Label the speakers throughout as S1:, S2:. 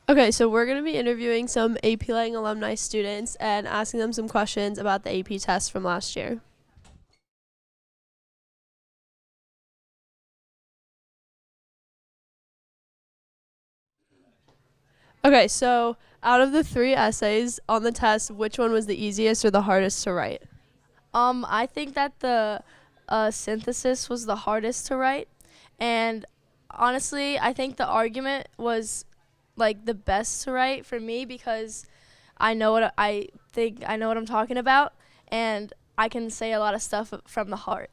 S1: Okay, so we're going to be interviewing some AP Lang alumni students and asking them some questions about the AP test from last year. Okay, so out of the three essays on the test, which one was the easiest or the hardest to write?
S2: I think that the synthesis was the hardest to write, and honestly, I think the argument was like the best to write for me because I know what I think I know what I'm talking about, and I can say a lot of stuff from the heart.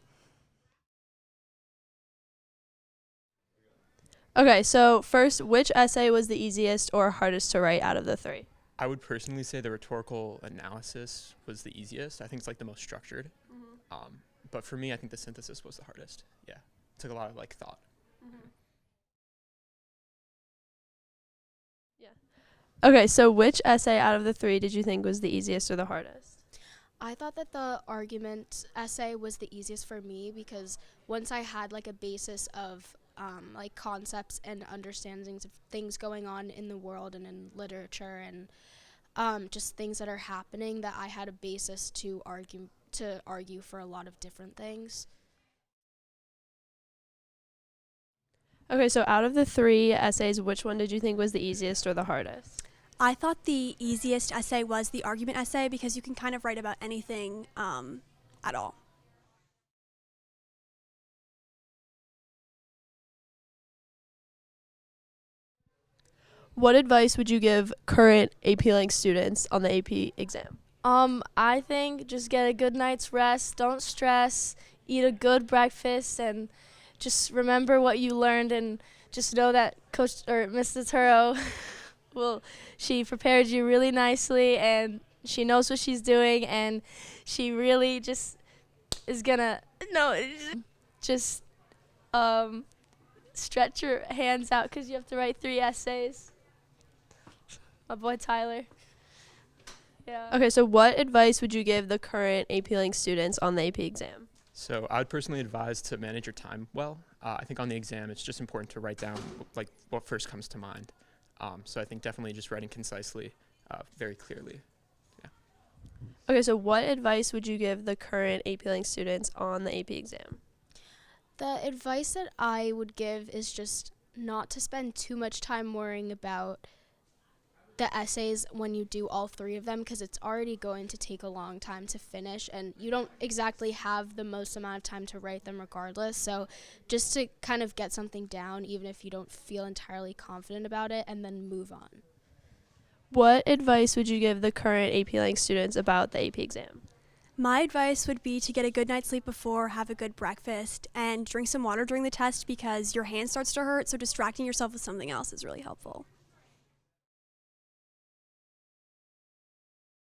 S1: Okay, so first, which essay was the easiest or hardest to write out of the three?
S3: I would personally say the rhetorical analysis was the easiest. I think it's like the most structured. Um, but for me, I think the synthesis was the hardest. Yeah, it took a lot of like thought.
S1: Yeah. Okay, so which essay out of the three did you think was the easiest or the hardest?
S4: I thought that the argument essay was the easiest for me because once I had like a basis of like concepts and understandings of things going on in the world and in literature and just things that are happening, that I had a basis to argue for a lot of different things.
S1: Okay, so out of the three essays, which one did you think was the easiest or the hardest?
S5: I thought the easiest essay was the argument essay because you can kind of write about anything at all.
S1: What advice would you give current AP Lang students on the AP exam?
S2: I think just get a good night's rest, don't stress, eat a good breakfast, and just remember what you learned, and just know that Coach or Mrs. Turo well, she prepared you really nicely, and she knows what she's doing, and she really just is gonna no just um stretch your hands out because you have to write 3 essays. My boy Tyler. Yeah.
S1: Okay, so what advice would you give the current AP Lang students on the AP exam?
S3: So I would personally advise to manage your time well. I think on the exam, it's just important to write down like what first comes to mind. So I think definitely just writing concisely, very clearly.
S1: Okay, so what advice would you give the current AP Lang students on the AP exam?
S4: The advice that I would give is just not to spend too much time worrying about the essays when you do all three of them because it's already going to take a long time to finish and you don't exactly have the most amount of time to write them regardless. So just to kind of get something down even if you don't feel entirely confident about it and then move on.
S1: What advice would you give the current AP Lang students about the AP exam?
S5: My advice would be to get a good night's sleep before, have a good breakfast, and drink some water during the test because your hand starts to hurt, so distracting yourself with something else is really helpful.